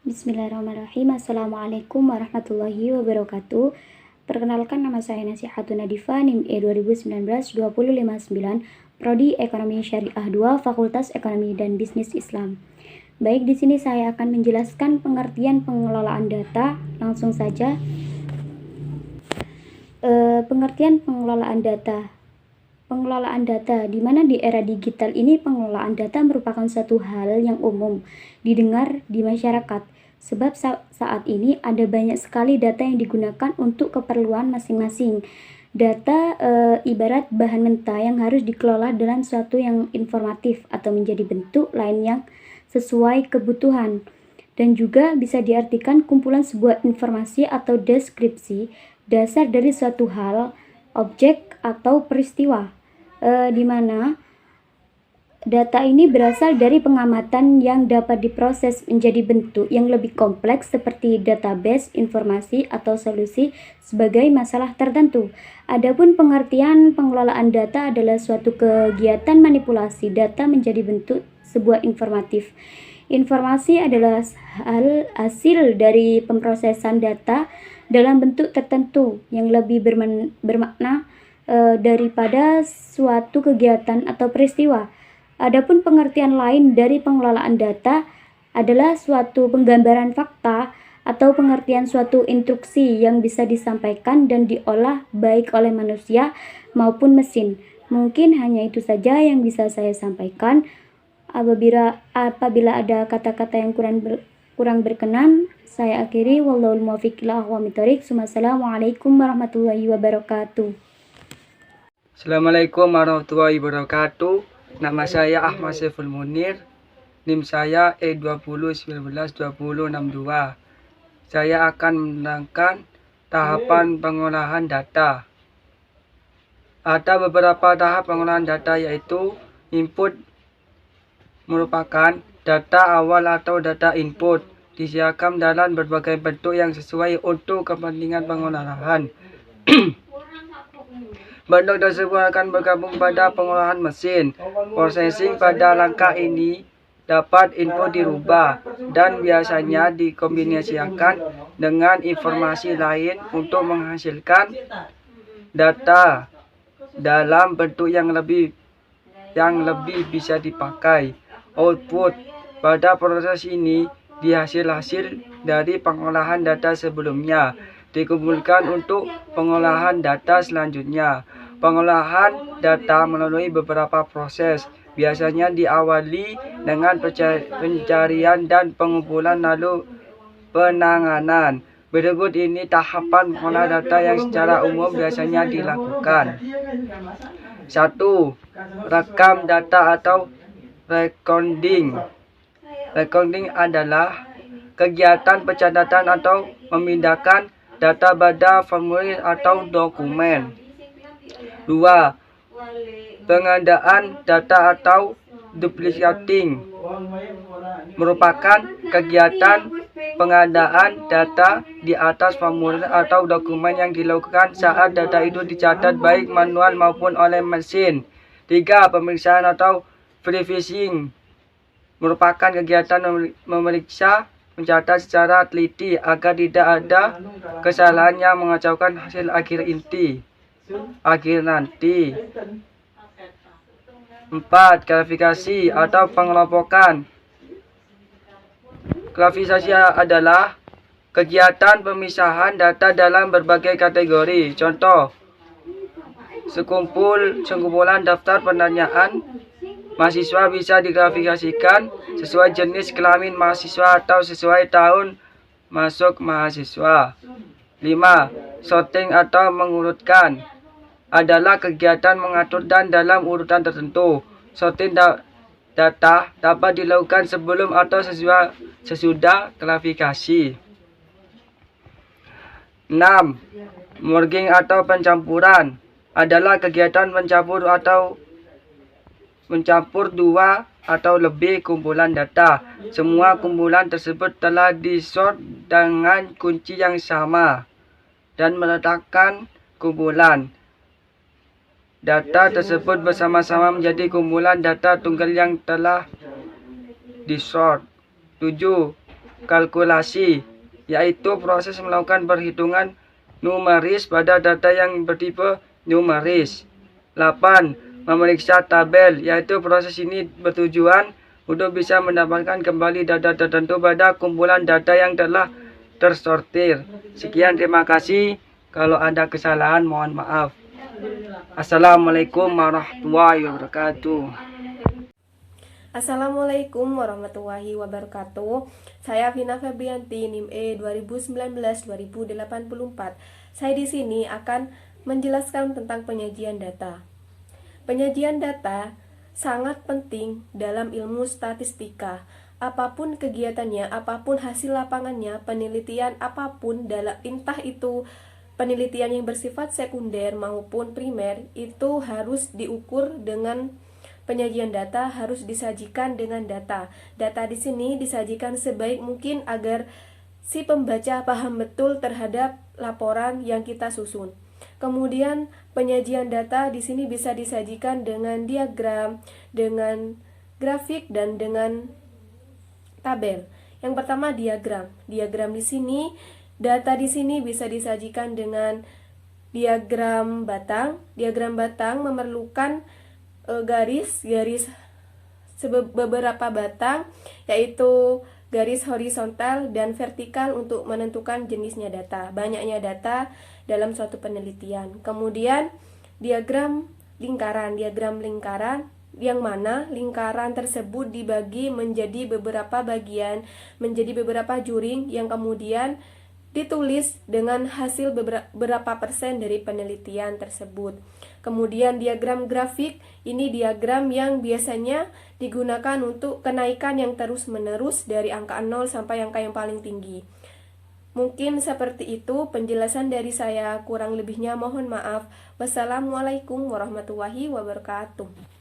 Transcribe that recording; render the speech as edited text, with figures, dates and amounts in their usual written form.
Bismillahirrahmanirrahim. Assalamualaikum warahmatullahi wabarakatuh. Perkenalkan, nama saya Nasihatun Nadifa, NIM E 2019-2059, Prodi Ekonomi Syariah 2, Fakultas Ekonomi dan Bisnis Islam. Baik, di sini saya akan menjelaskan pengertian pengelolaan data. Langsung saja. Pengertian pengelolaan data. Pengelolaan data, di mana di era digital ini pengelolaan data merupakan suatu hal yang umum didengar di masyarakat. Sebab saat ini ada banyak sekali data yang digunakan untuk keperluan masing-masing. Data ibarat bahan mentah yang harus dikelola dalam suatu yang informatif atau menjadi bentuk lain yang sesuai kebutuhan. Dan juga bisa diartikan kumpulan sebuah informasi atau deskripsi dasar dari suatu hal, objek atau peristiwa. Di mana data ini berasal dari pengamatan yang dapat diproses menjadi bentuk yang lebih kompleks seperti database, informasi, atau solusi sebagai masalah tertentu. Adapun pengertian pengelolaan data adalah suatu kegiatan manipulasi data menjadi bentuk sebuah informatif. Informasi adalah hasil dari pemrosesan data dalam bentuk tertentu yang lebih bermakna daripada suatu kegiatan atau peristiwa. Adapun pengertian lain dari pengelolaan data adalah suatu penggambaran fakta atau pengertian suatu instruksi yang bisa disampaikan dan diolah baik oleh manusia maupun mesin. Mungkin hanya itu saja yang bisa saya sampaikan. Apabila ada kata-kata yang kurang berkenan, saya akhiri. Wallahul muwaffiq ila aqwamit thoriq. Wassalamualaikum warahmatullahi wabarakatuh. Assalamualaikum warahmatullahi wabarakatuh. Nama saya Ahmad Saiful Munir. NIM saya E2019-2062. Saya akan menerangkan tahapan pengolahan data. Ada beberapa tahap pengolahan data, yaitu input merupakan data awal atau data input disiapkan dalam berbagai bentuk yang sesuai untuk kepentingan pengolahan. Bentuk tersebut akan bergabung pada pengolahan mesin. Processing pada langkah ini dapat input dirubah dan biasanya dikombinasikan dengan informasi lain untuk menghasilkan data dalam bentuk yang lebih bisa dipakai. Output pada proses ini hasil dari pengolahan data sebelumnya dikumpulkan untuk pengolahan data selanjutnya. Pengolahan data melalui beberapa proses, biasanya diawali dengan pencarian dan pengumpulan lalu penanganan. Berikut ini tahapan pengolahan data yang secara umum biasanya dilakukan. 1. Rekam data atau recording. Recording adalah kegiatan pencatatan atau memindahkan data pada formulir atau dokumen. 2. Pengadaan data atau duplicating merupakan kegiatan pengadaan data di atas formulir atau dokumen yang dilakukan saat data itu dicatat baik manual maupun oleh mesin. 3. Pemeriksaan atau verifying merupakan kegiatan memeriksa mencatat secara teliti agar tidak ada kesalahan yang mengacaukan hasil akhir nanti. 4. Klasifikasi atau pengelompokan. Klasifikasi adalah kegiatan pemisahan data dalam berbagai kategori. Contoh, sekumpulan daftar pertanyaan mahasiswa bisa diklasifikasikan sesuai jenis kelamin mahasiswa atau sesuai tahun masuk mahasiswa. 5. Sorting atau mengurutkan adalah kegiatan mengatur dan dalam urutan tertentu. Sorting data dapat dilakukan sebelum atau sesudah klasifikasi. 6. Merging atau pencampuran adalah kegiatan mencampur dua atau lebih kumpulan data. Semua kumpulan tersebut telah disort dengan kunci yang sama dan meletakkan kumpulan data tersebut bersama-sama menjadi kumpulan data tunggal yang telah disort. 7. kalkulasi, yaitu proses melakukan perhitungan numeris pada data yang bertipe numeris. 8. Memeriksa tabel, yaitu proses ini bertujuan untuk bisa mendapatkan kembali data tertentu pada kumpulan data yang telah tersortir. Sekian, terima kasih. Kalau ada kesalahan, mohon maaf. Assalamualaikum warahmatullahi wabarakatuh. Assalamualaikum warahmatullahi wabarakatuh. Saya Vina Febrianti, NIM E 2019-2084. Saya di sini akan menjelaskan tentang penyajian data. Penyajian data sangat penting dalam ilmu statistika. Apapun kegiatannya, apapun hasil lapangannya, penelitian apapun, entah itu penelitian yang bersifat sekunder maupun primer, itu harus diukur dengan penyajian data, harus disajikan dengan data. Data di sini disajikan sebaik mungkin agar si pembaca paham betul terhadap laporan yang kita susun. Kemudian penyajian data di sini bisa disajikan dengan diagram, dengan grafik, dan dengan tabel. Yang pertama diagram. Diagram di sini, data di sini bisa disajikan dengan diagram batang. Diagram batang memerlukan garis beberapa batang, yaitu garis horizontal dan vertikal untuk menentukan jenisnya data, banyaknya data dalam suatu penelitian. Kemudian diagram lingkaran yang mana lingkaran tersebut dibagi menjadi beberapa bagian, menjadi beberapa juring yang kemudian ditulis dengan hasil berapa persen dari penelitian tersebut. Kemudian diagram grafik, ini diagram yang biasanya digunakan untuk kenaikan yang terus-menerus dari angka 0 sampai angka yang paling tinggi. Mungkin seperti itu penjelasan dari saya, kurang lebihnya mohon maaf. Wassalamualaikum warahmatullahi wabarakatuh.